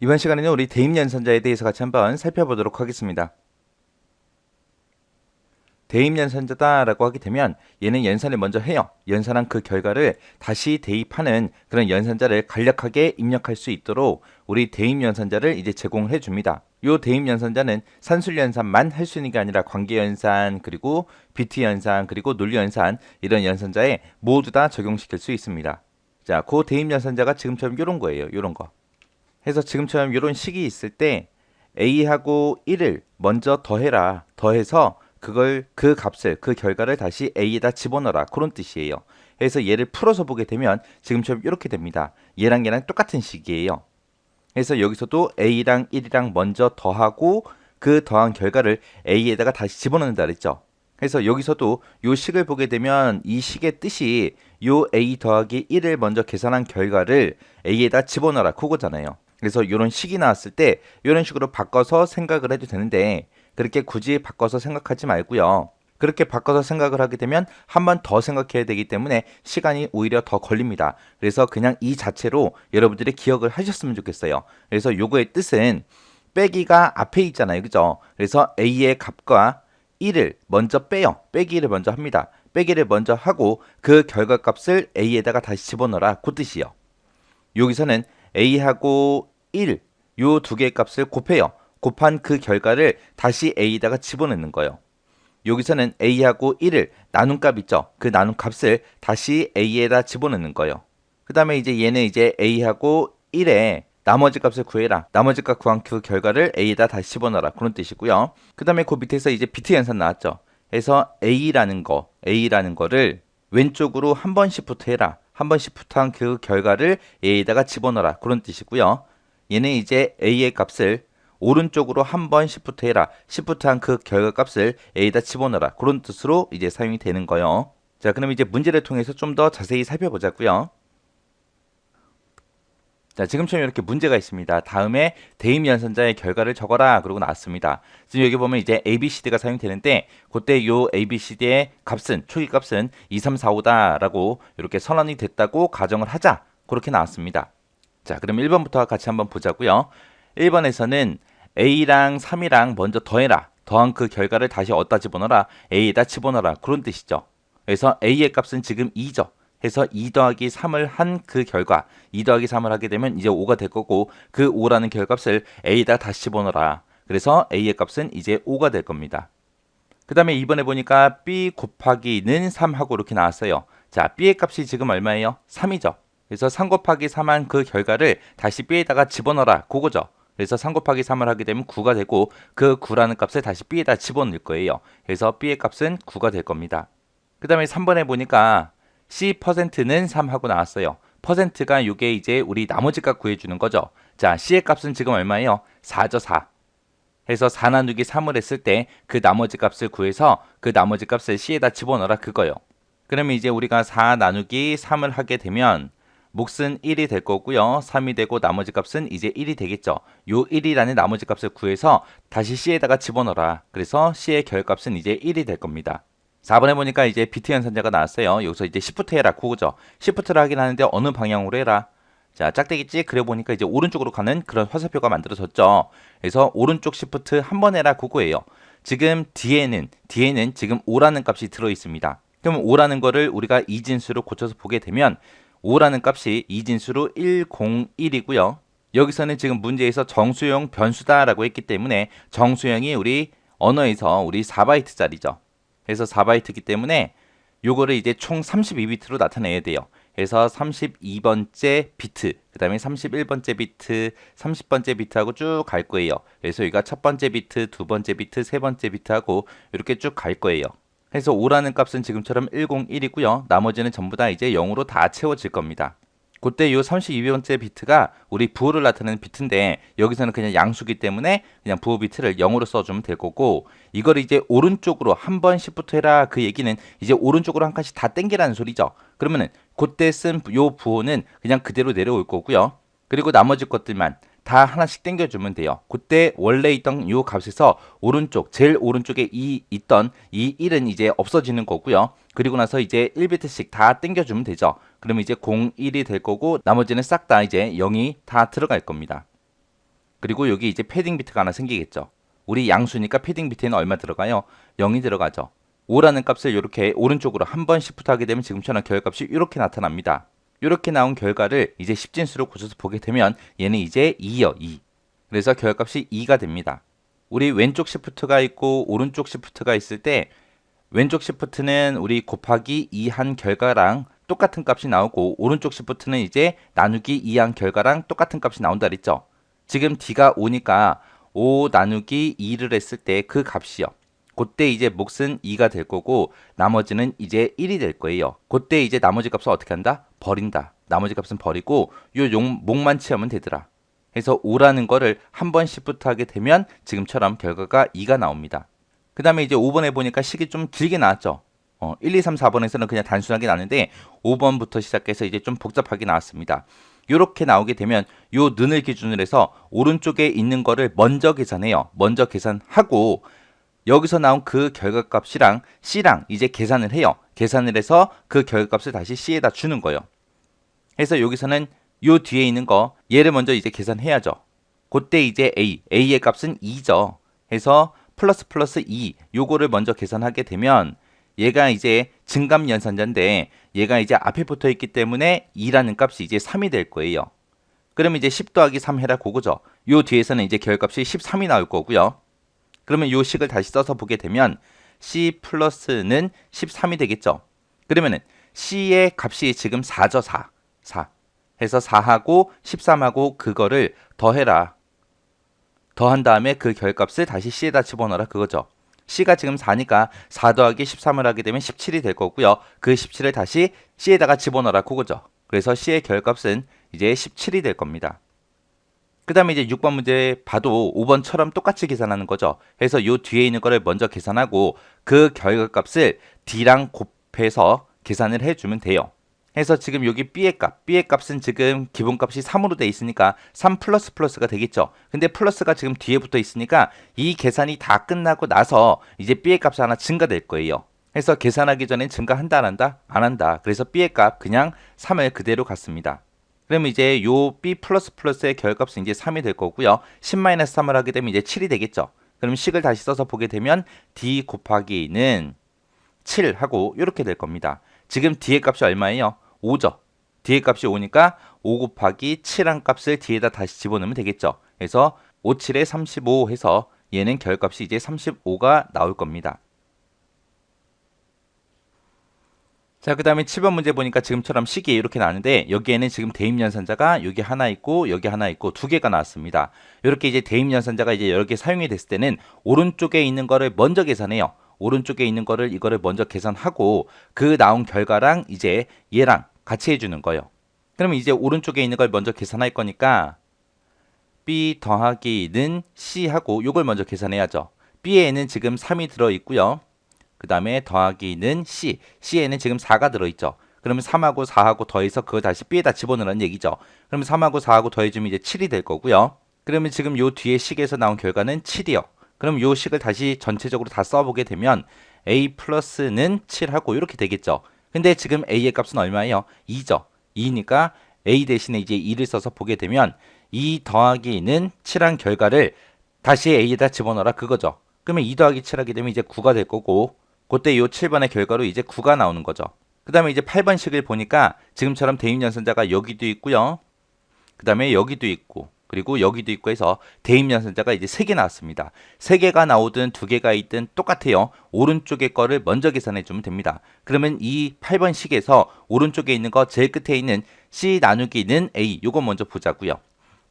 이번 시간에는 우리 대입연산자에 대해서 같이 한번 살펴보도록 하겠습니다. 대입연산자다라고 하게 되면 얘는 연산을 먼저 해요. 연산한 그 결과를 다시 대입하는 그런 연산자를 간략하게 입력할 수 있도록 우리 대입연산자를 이제 제공해 줍니다. 요 대입연산자는 산술연산만 할 수 있는 게 아니라 관계연산, 그리고 비트연산, 그리고 논리연산 이런 연산자에 모두 다 적용시킬 수 있습니다. 자, 그 대입연산자가 지금처럼 요런 거예요. 요런 거. 해서 지금처럼 이런 식이 있을 때 a하고 1을 먼저 더해라. 더해서 그걸 그 값을 그 결과를 다시 a에다 집어넣어라. 그런 뜻이에요. 그래서 얘를 풀어서 보게 되면 지금처럼 이렇게 됩니다. 얘랑 얘랑 똑같은 식이에요. 그래서 여기서도 a랑 1이랑 먼저 더하고 그 더한 결과를 a에다가 다시 집어넣는다 그랬죠. 그래서 여기서도 요 식을 보게 되면 이 식의 뜻이 요 a 더하기 1을 먼저 계산한 결과를 a에다 집어넣어라 그거잖아요. 그래서 이런 식이 나왔을 때 이런 식으로 바꿔서 생각을 해도 되는데 그렇게 굳이 바꿔서 생각하지 말고요. 그렇게 바꿔서 생각을 하게 되면 한 번 더 생각해야 되기 때문에 시간이 오히려 더 걸립니다. 그래서 그냥 이 자체로 여러분들이 기억을 하셨으면 좋겠어요. 그래서 요거의 뜻은 빼기가 앞에 있잖아요. 그죠? 그래서 a의 값과 1을 먼저 빼요. 빼기를 먼저 합니다. 빼기를 먼저 하고 그 결과값을 a에다가 다시 집어넣어라. 그 뜻이요. 여기서는 a하고 1, 요 두 개의 값을 곱해요. 곱한 그 결과를 다시 a에다가 집어넣는 거예요. 여기서는 a하고 1을 나눈 값 있죠? 그 나눈 값을 다시 a에다 집어넣는 거예요. 그 다음에 이제 얘는 이제 a하고 1에 나머지 값을 구해라. 나머지 값 구한 그 결과를 a에다 다시 집어넣어라. 그런 뜻이고요. 그 다음에 그 밑에서 이제 비트 연산 나왔죠? 그래서 a라는 거를 왼쪽으로 한 번씩부터 해라. 한 번씩부터 한 그 결과를 a에다가 집어넣어라. 그런 뜻이고요. 얘는 이제 a의 값을 오른쪽으로 한 번 시프트 해라. 시프트 한 그 결과값을 a에다 집어넣어라. 그런 뜻으로 이제 사용이 되는 거예요. 자, 그럼 이제 문제를 통해서 좀 더 자세히 살펴보자고요. 자, 지금처럼 이렇게 문제가 있습니다. 다음에 대입연산자의 결과를 적어라. 그러고 나왔습니다. 지금 여기 보면 이제 ABCD가 사용되는데 그때 요 ABCD의 값은 초기 값은 2, 3, 4, 5다라고 이렇게 선언이 됐다고 가정을 하자. 그렇게 나왔습니다. 자, 그럼 1번부터 같이 한번 보자고요. 1번에서는 A랑 3이랑 먼저 더해라. 더한 그 결과를 다시 어디다 집어넣어라. A에다 집어넣어라. 그런 뜻이죠. 그래서 A의 값은 지금 2죠. 해서 2 더하기 3을 한 그 결과 2 더하기 3을 하게 되면 이제 5가 될 거고 그 5라는 결값을 A에다 다시 집어넣어라. 그래서 A의 값은 이제 5가 될 겁니다. 그 다음에 이번에 보니까 B 곱하기는 3하고 이렇게 나왔어요. 자, B의 값이 지금 얼마예요? 3이죠. 그래서 3 곱하기 3한 그 결과를 다시 B에다가 집어넣어라. 그거죠. 그래서 3 곱하기 3을 하게 되면 9가 되고 그 9라는 값을 다시 B에다 집어넣을 거예요. 그래서 B의 값은 9가 될 겁니다. 그 다음에 3번에 보니까 C%는 3 하고 나왔어요. 퍼센트가 이게 이제 우리 나머지 값 구해주는 거죠. 자, C의 값은 지금 얼마예요? 4죠, 4. 해서 4 나누기 3을 했을 때 그 나머지 값을 구해서 그 나머지 값을 C에다 집어넣어라 그거요. 그러면 이제 우리가 4 나누기 3을 하게 되면 몫은 1이 될 거고요. 3이 되고 나머지 값은 이제 1이 되겠죠. 요 1이라는 나머지 값을 구해서 다시 C에다가 집어넣어라. 그래서 C의 결값은 이제 1이 될 겁니다. 4번에 보니까 이제 비트 연산자가 나왔어요. 여기서 이제 시프트 해라 그거죠. 시프트를 하긴 하는데 어느 방향으로 해라. 자, 짝대기지 그래 보니까 이제 오른쪽으로 가는 그런 화살표가 만들어졌죠. 그래서 오른쪽 시프트 한 번 해라 그거예요. 지금 뒤에는 지금 5라는 값이 들어 있습니다. 그럼 5라는 거를 우리가 이진수로 고쳐서 보게 되면 5라는 값이 이진수로 101이고요. 여기서는 지금 문제에서 정수용 변수다라고 했기 때문에 정수형이 우리 언어에서 우리 4바이트짜리죠. 그래서 4바이트이기 때문에 요거를 이제 총 32비트로 나타내야 돼요. 그래서 32번째 비트, 그 다음에 31번째 비트, 30번째 비트하고 쭉 갈 거예요. 그래서 여기가 첫 번째 비트, 두 번째 비트, 세 번째 비트하고 이렇게 쭉 갈 거예요. 그래서 5라는 값은 지금처럼 101이고요. 나머지는 전부 다 이제 0으로 다 채워질 겁니다. 그때 요 32번째 비트가 우리 부호를 나타내는 비트인데 여기서는 그냥 양수기 때문에 그냥 부호 비트를 0으로 써주면 될 거고 이걸 이제 오른쪽으로 한 번 시프트 해라 그 얘기는 이제 오른쪽으로 한 칸씩 다 땡기라는 소리죠. 그러면은 그때 쓴 요 부호는 그냥 그대로 내려올 거고요. 그리고 나머지 것들만 다 하나씩 땡겨주면 돼요. 그때 원래 있던 요 값에서 오른쪽 제일 오른쪽에 있던 이 1은 이제 없어지는 거고요. 그리고 나서 이제 1비트씩 다 땡겨주면 되죠. 그러면 이제 01이 될 거고 나머지는 싹 다 이제 0이 다 들어갈 겁니다. 그리고 여기 이제 패딩 비트가 하나 생기겠죠. 우리 양수니까 패딩 비트에는 얼마 들어가요? 0이 들어가죠. 5라는 값을 이렇게 오른쪽으로 한 번 시프트 하게 되면 지금처럼 결값이 이렇게 나타납니다. 이렇게 나온 결과를 이제 10진수로 고쳐서 보게 되면 얘는 이제 2요, 2. 그래서 결값이 2가 됩니다. 우리 왼쪽 시프트가 있고 오른쪽 시프트가 있을 때 왼쪽 시프트는 우리 곱하기 2한 결과랑 똑같은 값이 나오고 오른쪽 시프트는 이제 나누기 2한 결과랑 똑같은 값이 나온다 그랬죠. 지금 D가 5니까 5 나누기 2를 했을 때 그 값이요. 그때 이제 몫은 2가 될 거고 나머지는 이제 1이 될 거예요. 그때 이제 나머지 값을 어떻게 한다? 버린다. 나머지 값은 버리고 요 몫만 채우면 되더라. 그래서 5라는 거를 한 번 시프트 하게 되면 지금처럼 결과가 2가 나옵니다. 그 다음에 이제 5번에 보니까 식이 좀 길게 나왔죠. 1, 2, 3, 4번에서는 그냥 단순하게 나왔는데 5번부터 시작해서 이제 좀 복잡하게 나왔습니다. 이렇게 나오게 되면 요 는을 기준으로 해서 오른쪽에 있는 거를 먼저 계산해요. 먼저 계산하고 여기서 나온 그 결과값이랑 C랑 이제 계산을 해요. 계산을 해서 그 결과값을 다시 C에다 주는 거예요. 그래서 여기서는 요 뒤에 있는 거 얘를 먼저 이제 계산해야죠. 그때 이제 A의 값은 2죠. 해서 플러스 2 요거를 먼저 계산하게 되면 얘가 이제 증감 연산자인데 얘가 이제 앞에 붙어 있기 때문에 2라는 값이 이제 3이 될 거예요. 그러면 이제 10 더하기 3 해라 그거죠. 요 뒤에서는 이제 결값이 13이 나올 거고요. 그러면 요 식을 다시 써서 보게 되면 C 플러스는 13이 되겠죠. 그러면은 C의 값이 지금 4죠. 4 해서 4하고 13하고 그거를 더해라. 더한 다음에 그 결값을 다시 C에다 집어넣어라 그거죠. C가 지금 4니까 4 더하기 13을 하게 되면 17이 될 거고요. 그 17을 다시 C에다가 집어넣어라 그거죠. 그래서 C의 결값은 이제 17이 될 겁니다. 그 다음에 이제 6번 문제 봐도 5번처럼 똑같이 계산하는 거죠. 그래서 요 뒤에 있는 거를 먼저 계산하고 그 결과값을 D랑 곱해서 계산을 해주면 돼요. 해서 지금 여기 B의 값은 지금 기본값이 3으로 돼 있으니까 3 플러스가 되겠죠. 근데 플러스가 지금 뒤에 붙어 있으니까 이 계산이 다 끝나고 나서 이제 B의 값이 하나 증가될 거예요. 해서 계산하기 전에 증가한다 안 한다? 안 한다. 그래서 B의 값 그냥 3을 그대로 갖습니다. 그러면 이제 요 B 플러스의 결값은 이제 3이 될 거고요. 10-3을 하게 되면 이제 7이 되겠죠. 그럼 식을 다시 써서 보게 되면 D 곱하기는 7 하고 이렇게 될 겁니다. 지금 D의 값이 얼마예요? 5죠. D의 값이 5니까 5 곱하기 7한 값을 D에다 다시 집어넣으면 되겠죠. 그래서 5, 7에 35 해서 얘는 결값이 이제 35가 나올 겁니다. 자, 그 다음에 7번 문제 보니까 지금처럼 식이 이렇게 나왔는데 여기에는 지금 대입연산자가 여기 하나 있고 여기 하나 있고 두 개가 나왔습니다. 이렇게 이제 대입연산자가 이제 여러 개 사용이 됐을 때는 오른쪽에 있는 거를 먼저 계산해요. 오른쪽에 있는 거를 이거를 먼저 계산하고 그 나온 결과랑 이제 얘랑 같이 해주는 거예요. 그러면 이제 오른쪽에 있는 걸 먼저 계산할 거니까 B 더하기는 C 하고 요걸 먼저 계산해야죠. B에는 지금 3이 들어있고요. 그 다음에 더하기는 C에는 지금 4가 들어있죠. 그러면 3하고 4하고 더해서 그거 다시 B에다 집어넣으라는 얘기죠. 그러면 3하고 4하고 더해주면 이제 7이 될 거고요. 그러면 지금 요 뒤에 식에서 나온 결과는 7이요. 그럼 요 식을 다시 전체적으로 다 써보게 되면 A 플러스는 7하고 이렇게 되겠죠. 근데 지금 A의 값은 얼마예요? 2죠. 2니까 A 대신에 이제 2를 써서 보게 되면 2 더하기는 7한 결과를 다시 A에다 집어넣어라 그거죠. 그러면 2 더하기 7 하게 되면 이제 9가 될 거고 그때 요 7번의 결과로 이제 9가 나오는 거죠. 그 다음에 이제 8번 식을 보니까 지금처럼 대입연산자가 여기도 있고요. 그 다음에 여기도 있고 그리고 여기도 있고 해서 대입연산자가 이제 3개 나왔습니다. 3개가 나오든 2개가 있든 똑같아요. 오른쪽에 거를 먼저 계산해 주면 됩니다. 그러면 이 8번 식에서 오른쪽에 있는 거 제일 끝에 있는 C 나누기는 A 요거 먼저 보자고요.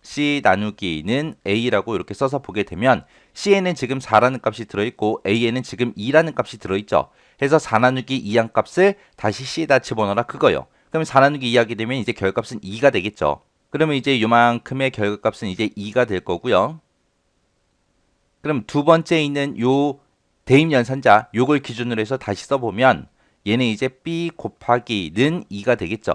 C 나누기는 A라고 이렇게 써서 보게 되면 C에는 지금 4라는 값이 들어있고 A에는 지금 2라는 값이 들어있죠. 해서 4 나누기 2한 값을 다시 C에다 집어넣어라 그거요. 그러면 4 나누기 2 하게 되면 이제 결값은 2가 되겠죠. 그러면 이제 요만큼의 결과값은 이제 2가 될 거고요. 그럼 두 번째 있는 요 대입연산자 요걸 기준으로 해서 다시 써보면 얘는 이제 B 곱하기는 2가 되겠죠.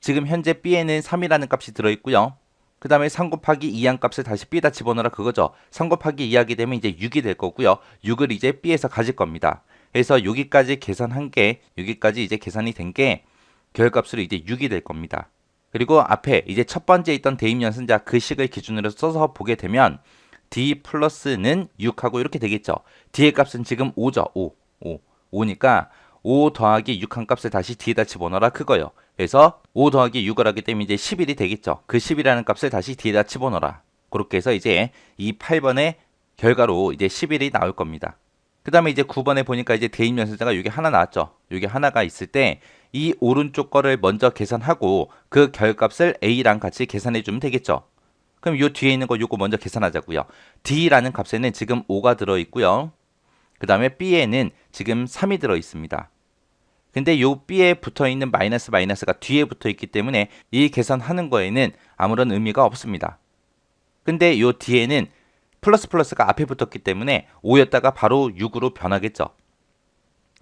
지금 현재 B에는 3이라는 값이 들어있고요. 그 다음에 3 곱하기 2한 값을 다시 B에다 집어넣으라 그거죠. 3 곱하기 2 하게 되면 이제 6이 될 거고요. 6을 이제 B에서 가질 겁니다. 그래서 여기까지 계산한 게 여기까지 이제 계산이 된 게 결값으로 이제 6이 될 겁니다. 그리고 앞에 이제 첫 번째 있던 대입 연산자 그 식을 기준으로 써서 보게 되면 D 플러스는 6하고 이렇게 되겠죠. D의 값은 지금 5죠. 5니까 5 더하기 6 한 값을 다시 D에다 집어넣어라 그거예요. 그래서 5 더하기 6을 하기 때문에 이제 11이 되겠죠. 그 10이라는 값을 다시 D에다 집어넣어라. 그렇게 해서 이제 이 8번의 결과로 이제 11이 나올 겁니다. 그 다음에 이제 9번에 보니까 이제 대입 연산자가 이게 하나 나왔죠. 이게 하나가 있을 때 이 오른쪽 거를 먼저 계산하고 그 결값을 A랑 같이 계산해 주면 되겠죠. 그럼 요 뒤에 있는 거 요거 먼저 계산하자고요. D라는 값에는 지금 5가 들어 있고요. 그 다음에 B에는 지금 3이 들어 있습니다. 근데 요 B에 붙어 있는 마이너스가 뒤에 붙어 있기 때문에 이 계산하는 거에는 아무런 의미가 없습니다. 근데 요 뒤에는 플러스가 앞에 붙었기 때문에 5였다가 바로 6으로 변하겠죠.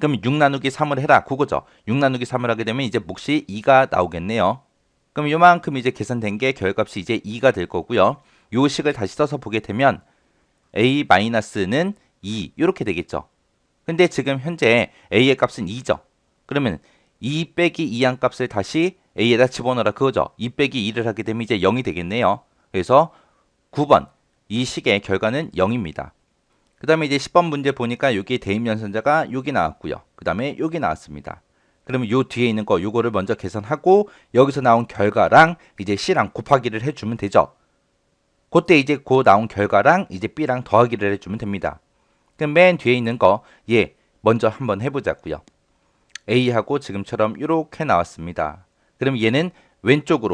그럼 6 나누기 3을 해라 그거죠. 6 나누기 3을 하게 되면 이제 몫이 2가 나오겠네요. 그럼 요만큼 이제 계산된 게 결값이 이제 2가 될 거고요. 요 식을 다시 써서 보게 되면 A-는 2 이렇게 되겠죠. 근데 지금 현재 A의 값은 2죠. 그러면 2 빼기 2한 값을 다시 A에다 집어넣어라 그거죠. 2 빼기 2를 하게 되면 이제 0이 되겠네요. 그래서 9번 이 식의 결과는 0입니다. 그 다음에 이제 10번 문제 보니까 여기 대입 연산자가 여기 나왔고요. 그 다음에 여기 나왔습니다. 그러면 요 뒤에 있는 거 요거를 먼저 계산하고 여기서 나온 결과랑 이제 C랑 곱하기를 해주면 되죠. 그때 이제 그 나온 결과랑 이제 B랑 더하기를 해주면 됩니다. 그럼 맨 뒤에 있는 거 먼저 한번 해보자고요. A하고 지금처럼 이렇게 나왔습니다. 그럼 얘는 왼쪽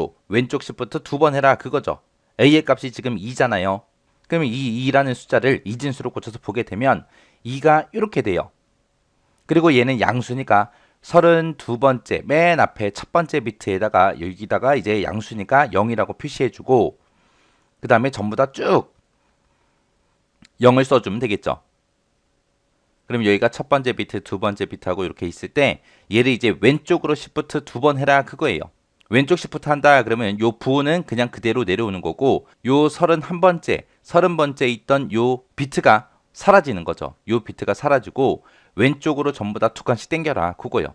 식부터 2번 해라 그거죠. A의 값이 지금 2잖아요. 그러면 이 2라는 숫자를 이진수로 고쳐서 보게 되면 2가 이렇게 돼요. 그리고 얘는 양수니까 32번째 맨 앞에 첫 번째 비트에다가 여기다가 이제 양수니까 0이라고 표시해주고 그 다음에 전부 다 쭉 0을 써주면 되겠죠. 그럼 여기가 첫 번째 비트, 두 번째 비트하고 이렇게 있을 때 얘를 이제 왼쪽으로 시프트 2번 해라 그거예요. 왼쪽 시프트 한다 그러면 요 부호는 그냥 그대로 내려오는 거고 요 30번째 있던 요 비트가 사라지는 거죠. 요 비트가 사라지고 왼쪽으로 전부 다 2칸씩 당겨라 그거예요.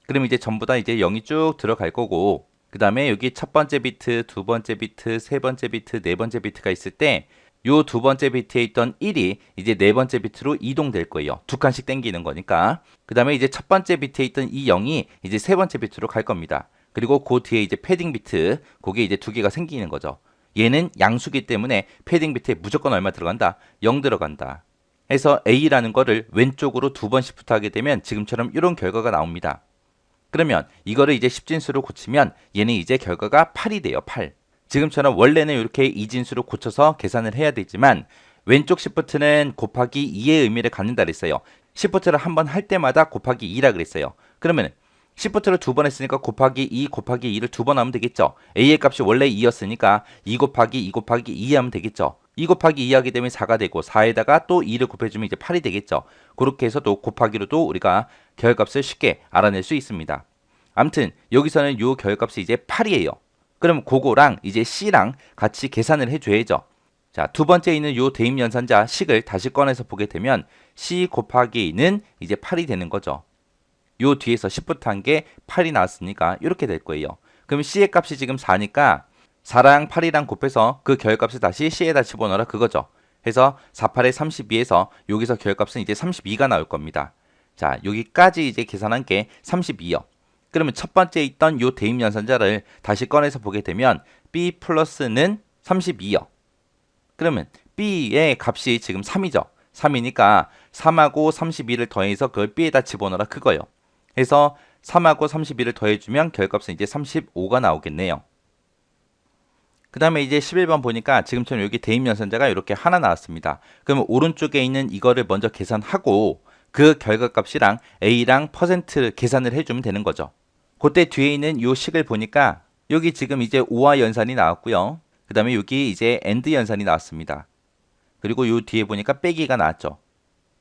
그럼 이제 전부 다 이제 0이 쭉 들어갈 거고 그 다음에 여기 첫 번째 비트, 두 번째 비트, 세 번째 비트, 네 번째 비트가 있을 때 요 두 번째 비트에 있던 1이 이제 네 번째 비트로 이동될 거예요. 2칸씩 당기는 거니까. 그 다음에 이제 첫 번째 비트에 있던 이 0이 이제 세 번째 비트로 갈 겁니다. 그리고 그 뒤에 이제 패딩 비트, 그게 이제 두 개가 생기는 거죠. 얘는 양수기 때문에 패딩 비트에 무조건 얼마 들어간다? 0 들어간다. 해서 A라는 거를 왼쪽으로 2번 시프트 하게 되면 지금처럼 이런 결과가 나옵니다. 그러면 이거를 이제 10진수로 고치면 얘는 이제 결과가 8이 돼요. 8. 지금처럼 원래는 이렇게 이진수로 고쳐서 계산을 해야 되지만 왼쪽 시프트는 곱하기 2의 의미를 갖는다 그랬어요. 시프트를 한 번 할 때마다 곱하기 2라 그랬어요. 그러면 시프트를 2번 했으니까 곱하기 2를 2번 하면 되겠죠. A의 값이 원래 2였으니까 2 곱하기 2 곱하기 2 하면 되겠죠. 2 곱하기 2 하게 되면 4가 되고 4에다가 또 2를 곱해주면 이제 8이 되겠죠. 그렇게 해서도 곱하기로도 우리가 결값을 쉽게 알아낼 수 있습니다. 아무튼 여기서는 요 결값이 이제 8이에요. 그럼 그거랑 이제 C랑 같이 계산을 해줘야죠. 자, 두 번째 있는 요 대입 연산자 식을 다시 꺼내서 보게 되면 C 곱하기는 이제 8이 되는 거죠. 요 뒤에서 10부터 한 게 8이 나왔으니까 이렇게 될 거예요. 그럼 C의 값이 지금 4니까 4랑 8이랑 곱해서 그 결값을 다시 C에다 집어넣어라 그거죠. 해서 4, 8에 32에서 여기서 결값은 이제 32가 나올 겁니다. 자, 여기까지 이제 계산한 게 32요. 그러면 첫 번째 있던 요 대입 연산자를 다시 꺼내서 보게 되면 B 플러스는 32요. 그러면 B의 값이 지금 3이죠. 3이니까 3하고 32를 더해서 그걸 B에다 집어넣어라 그거요. 해서 3하고 32를 더해주면 결값은 이제 35가 나오겠네요. 그 다음에 이제 11번 보니까 지금처럼 여기 대입 연산자가 이렇게 하나 나왔습니다. 그러면 오른쪽에 있는 이거를 먼저 계산하고 그 결과값이랑 A랑 퍼센트 계산을 해주면 되는 거죠. 그때 뒤에 있는 요 식을 보니까 여기 지금 이제 5와 연산이 나왔고요. 그 다음에 여기 이제 AND 연산이 나왔습니다. 그리고 요 뒤에 보니까 빼기가 나왔죠.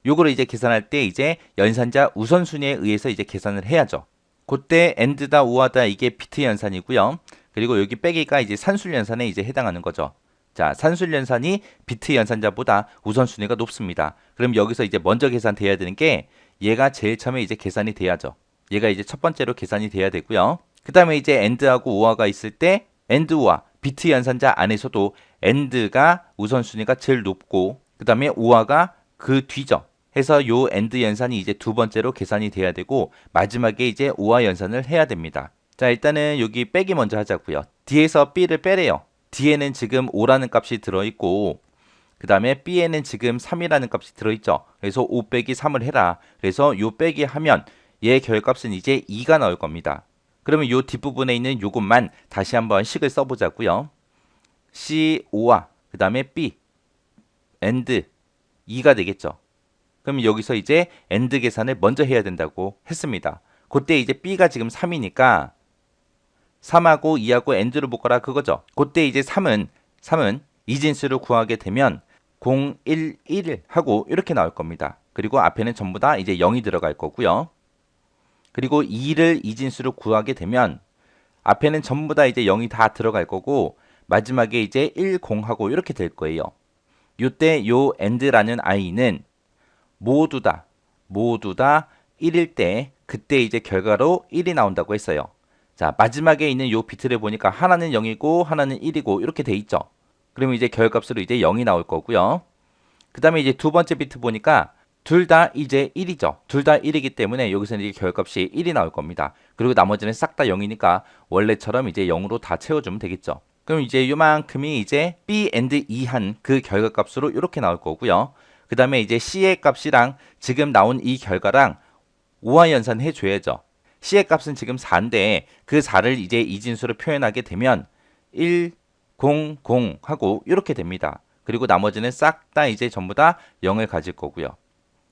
요거를 이제 계산할 때 이제 연산자 우선순위에 의해서 이제 계산을 해야죠. 그때 AND다 5하다 이게 비트 연산이고요. 그리고 여기 빼기가 이제 산술 연산에 이제 해당하는 거죠. 자, 산술 연산이 비트 연산자보다 우선순위가 높습니다. 그럼 여기서 이제 먼저 계산돼야 되는 게 얘가 제일 처음에 이제 계산이 돼야죠. 얘가 이제 첫 번째로 계산이 돼야 되고요. 그 다음에 이제 AND하고 OR가 있을 때 AND와 비트 연산자 안에서도 AND가 우선순위가 제일 높고 그 다음에 OR가 그 뒤죠. 해서 요 AND 연산이 이제 두 번째로 계산이 돼야 되고 마지막에 이제 OR 연산을 해야 됩니다. 자, 일단은 여기 빼기 먼저 하자고요. D에서 B를 빼래요. D에는 지금 5라는 값이 들어있고 그 다음에 B에는 지금 3이라는 값이 들어있죠. 그래서 5 빼기 3을 해라. 그래서 요 빼기 하면 얘 결값은 이제 2가 나올 겁니다. 그러면 요 뒷부분에 있는 요것만 다시 한번 식을 써보자고요. C, 5와 그 다음에 B, AND 2가 되겠죠. 그럼 여기서 이제 AND 계산을 먼저 해야 된다고 했습니다. 그때 이제 B가 지금 3이니까 3하고 2하고 AND를 묶어라 그거죠. 그때 이제 3은 이진수를 구하게 되면 0, 1, 1 하고 이렇게 나올 겁니다. 그리고 앞에는 전부 다 이제 0이 들어갈 거고요. 그리고 2를 이진수로 구하게 되면 앞에는 전부 다 이제 0이 다 들어갈 거고 마지막에 이제 1, 0 하고 이렇게 될 거예요. 요때 요 AND라는 i는 모두 다 1일 때 그때 이제 결과로 1이 나온다고 했어요. 자, 마지막에 있는 요 비트를 보니까 하나는 0이고 하나는 1이고 이렇게 돼 있죠. 그러면 이제 결값으로 이제 0이 나올 거고요. 그 다음에 이제 두 번째 비트 보니까 둘 다 이제 1이죠. 둘 다 1이기 때문에 여기서는 이제 결값이 1이 나올 겁니다. 그리고 나머지는 싹 다 0이니까 원래처럼 이제 0으로 다 채워주면 되겠죠. 그럼 이제 요만큼이 이제 B and E 한 그 결과값으로 이렇게 나올 거고요. 그 다음에 이제 C의 값이랑 지금 나온 이 결과랑 우화 연산 해줘야죠. C의 값은 지금 4인데 그 4를 이제 이진수로 표현하게 되면 1, 0, 0 하고 이렇게 됩니다. 그리고 나머지는 싹 다 이제 전부 다 0을 가질 거고요.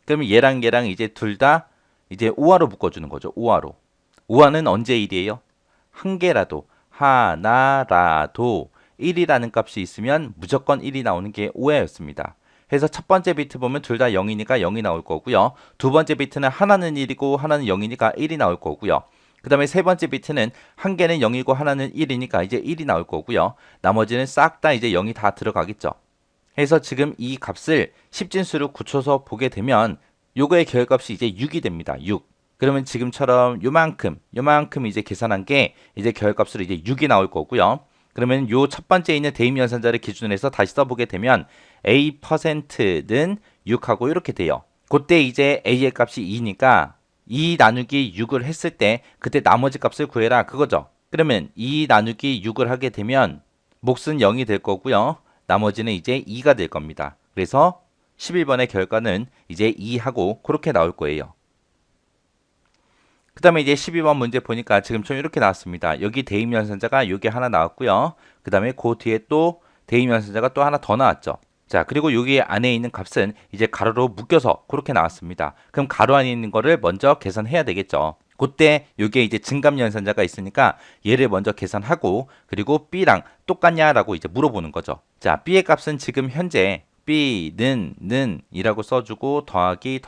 그러면 얘랑 이제 둘 다 이제 우화로 묶어주는 거죠. 우화로. 우화는 언제 1이에요? 한 개라도 하나라도 1이라는 값이 있으면 무조건 1이 나오는 게 우화였습니다. 그래서 첫 번째 비트 보면 둘 다 0이니까 0이 나올 거고요. 두 번째 비트는 하나는 1이고 하나는 0이니까 1이 나올 거고요. 그 다음에 세 번째 비트는 한 개는 0이고 하나는 1이니까 이제 1이 나올 거고요. 나머지는 싹 다 이제 0이 다 들어가겠죠. 그래서 지금 이 값을 10진수로 굳혀서 보게 되면 요거의 결값이 이제 6이 됩니다. 6. 그러면 지금처럼 요만큼 이제 계산한 게 이제 결값으로 이제 6이 나올 거고요. 그러면 요 첫 번째 있는 대입 연산자를 기준으로 해서 다시 써보게 되면 A%는 6하고 이렇게 돼요. 그때 이제 A의 값이 2니까 2 나누기 6을 했을 때 그때 나머지 값을 구해라 그거죠. 그러면 2 나누기 6을 하게 되면 몫은 0이 될 거고요. 나머지는 이제 2가 될 겁니다. 그래서 11번의 결과는 이제 2하고 그렇게 나올 거예요. 그 다음에 이제 12번 문제 보니까 지금처럼 이렇게 나왔습니다. 여기 대입연산자가 여기 하나 나왔고요. 그 다음에 그 뒤에 또 대입연산자가 또 하나 더 나왔죠. 자, 그리고 여기 안에 있는 값은 이제 가로로 묶여서 그렇게 나왔습니다. 그럼 가로 안에 있는 거를 먼저 계산해야 되겠죠. 그때 이게 이제 증감연산자가 있으니까 얘를 먼저 계산하고 그리고 B랑 똑같냐라고 이제 물어보는 거죠. 자, B의 값은 지금 현재 B는 이라고 써주고 더하기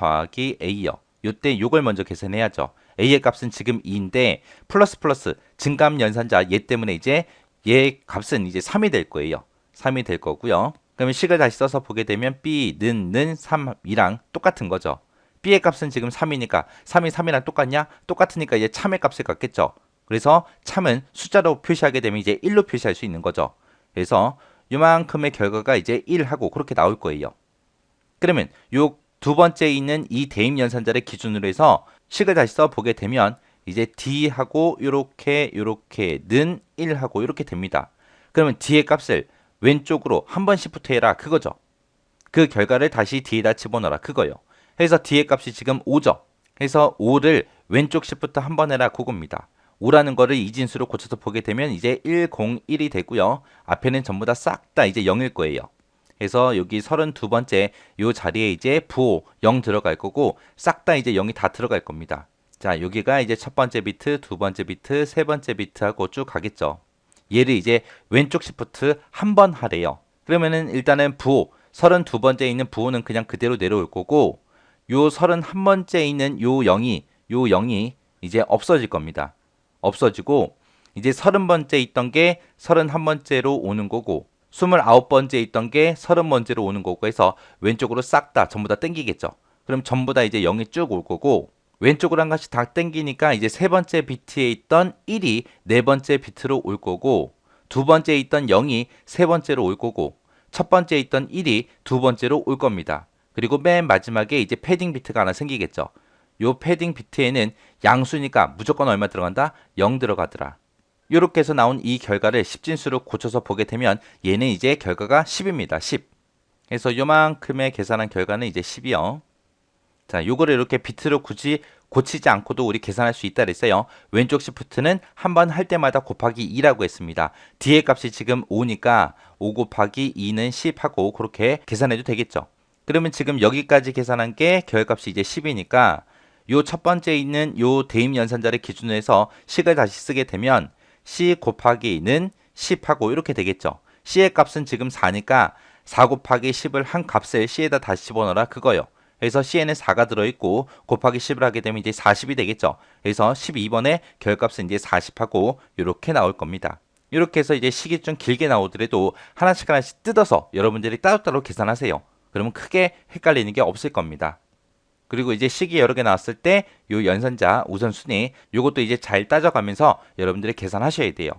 A요. 요때 요걸 먼저 계산해야죠. A의 값은 지금 2인데 플러스 증감 연산자 얘 때문에 이제 얘 값은 이제 3이 될 거예요. 3이 될 거고요. 그러면 식을 다시 써서 보게 되면 B는 3이랑 똑같은 거죠. B의 값은 지금 3이니까 3이 3이랑 똑같냐? 똑같으니까 이제 참의 값을 갖겠죠. 그래서 참은 숫자로 표시하게 되면 이제 1로 표시할 수 있는 거죠. 그래서 요만큼의 결과가 이제 1하고 그렇게 나올 거예요. 그러면 요 두 번째 있는 이 대입 연산자를 기준으로 해서 식을 다시 써보게 되면 이제 D하고 요렇게는 1하고 이렇게 됩니다. 그러면 D의 값을 왼쪽으로 한 번 시프트 해라 그거죠. 그 결과를 다시 D에다 집어넣어라 그거요. 그래서 D의 값이 지금 5죠. 그래서 5를 왼쪽 시프트 한 번 해라 그겁니다. 5라는 거를 이진수로 고쳐서 보게 되면 이제 1, 0, 1이 되고요. 앞에는 전부 다 싹 다 이제 0일 거예요. 그래서 여기 32번째 요 자리에 이제 부호 0 들어갈 거고 싹 다 이제 0이 다 들어갈 겁니다. 자, 여기가 이제 첫 번째 비트, 두 번째 비트, 세 번째 비트하고 쭉 가겠죠. 얘를 이제 왼쪽 시프트 한 번 하래요. 그러면은 일단은 부호 32번째 있는 부호는 그냥 그대로 내려올 거고 요 31번째 있는 요 0이 이제 없어질 겁니다. 없어지고 이제 30번째 있던 게 31번째로 오는 거고 29번째 있던 게 30번째로 오는 거고 해서 왼쪽으로 싹 다 전부 다 땡기겠죠. 그럼 전부 다 이제 0이 쭉 올 거고 왼쪽으로 한 가지 다 땡기니까 이제 세 번째 비트에 있던 1이 네 번째 비트로 올 거고 두 번째에 있던 0이 세 번째로 올 거고 첫 번째에 있던 1이 두 번째로 올 겁니다. 그리고 맨 마지막에 이제 패딩 비트가 하나 생기겠죠. 요 패딩 비트에는 양수니까 무조건 얼마 들어간다? 0 들어가더라. 이렇게 해서 나온 이 결과를 10진수로 고쳐서 보게 되면 얘는 이제 결과가 10입니다. 10. 그래서 요만큼의 계산한 결과는 이제 10이요. 자, 요거를 이렇게 비트로 굳이 고치지 않고도 우리 계산할 수 있다 그랬어요. 왼쪽 시프트는 한 번 할 때마다 곱하기 2라고 했습니다. 뒤에 값이 지금 5니까 5 곱하기 2는 10 하고 그렇게 계산해도 되겠죠. 그러면 지금 여기까지 계산한 게 결값이 이제 10이니까 요 첫 번째 있는 요 대입 연산자를 기준으로 해서 식을 다시 쓰게 되면 C 곱하기 2는 10 하고 이렇게 되겠죠. C의 값은 지금 4니까 4 곱하기 10을 한 값을 C에다 다시 집어넣어라 그거요. 그래서 C에는 4가 들어있고 곱하기 10을 하게 되면 이제 40이 되겠죠. 그래서 12번에 결값은 이제 40하고 이렇게 나올 겁니다. 이렇게 해서 이제 식이 좀 길게 나오더라도 하나씩 하나씩 뜯어서 여러분들이 따로따로 계산하세요. 그러면 크게 헷갈리는 게 없을 겁니다. 그리고 이제 식이 여러 개 나왔을 때 요 연산자 우선순위 요것도 이제 잘 따져가면서 여러분들이 계산하셔야 돼요.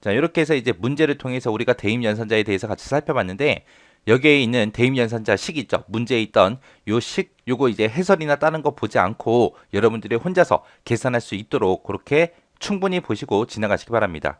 자, 이렇게 해서 이제 문제를 통해서 우리가 대입 연산자에 대해서 같이 살펴봤는데 여기에 있는 대입 연산자 식 있죠. 문제에 있던 요 식 요거 이제 해설이나 다른 거 보지 않고 여러분들이 혼자서 계산할 수 있도록 그렇게 충분히 보시고 지나가시기 바랍니다.